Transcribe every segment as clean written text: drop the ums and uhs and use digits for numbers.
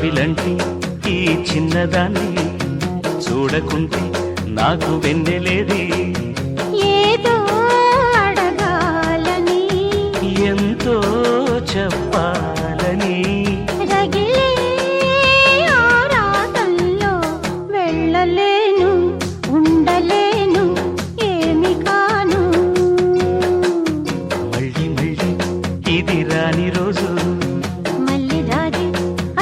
జాబిలంటి ఈ చిన్నదాన్ని చూడకుంటే నాకు వెన్నెలేది. ఏదో అడగాలని ఎంతో చెప్పాలని రగిలే ఆరాటంలో వెళ్ళలేను ఉండలేను ఏమి కాను. మళ్ళీ మళ్ళీ ఇది రాని రోజు మళ్ళీ రాజీ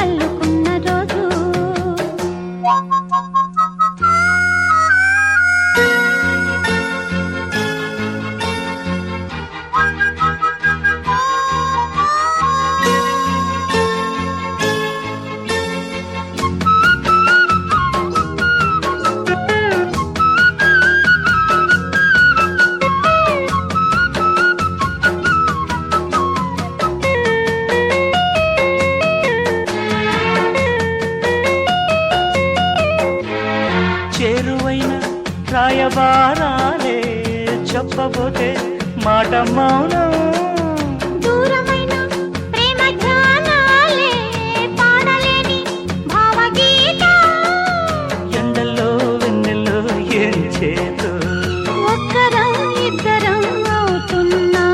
అల్లుకున్న రోజు. చేరువైన రాయబారాలే చెప్పబోతే మాట మౌనం. దూరమైన ప్రేమ ధ్యానాలే పాడలేని భావగీత. ఎండల్లో వెన్నెల్లో ఏం చేతో ఒక్కరం ఇద్దరం అవుతున్నా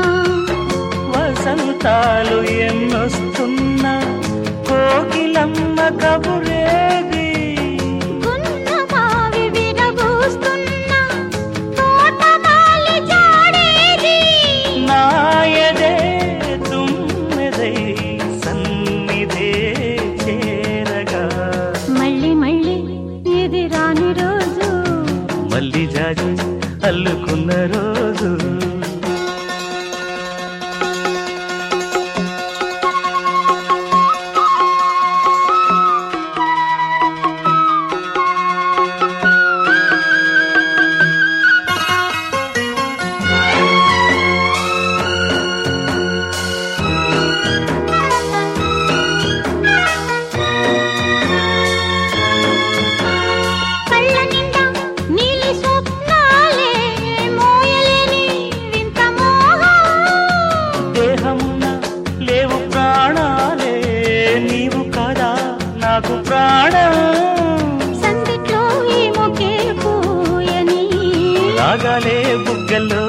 వసంతాలు ఎన్నొస్తున్నా కోకిలమ్మ కబురేది. గున్న మావి విరబూస్తున్నా తోటమాలి జాడేది. నాయదే తుమ్మెదై సన్నిధే చేరగా మళ్ళీ మళ్ళీ ఇది రాని రోజు మళ్ళీ జాజి అల్లుకున్న రోజు. కళ్ళ నిండా నీలి స్వప్నాలే మోయలేని వింత మోహం. దేహమున లేవు ప్రాణాలే నీవు కాదా నాకు ప్రాణం. సందిట్లో ఈ మొకే పూయని రాగాలే బుగ్గల్లో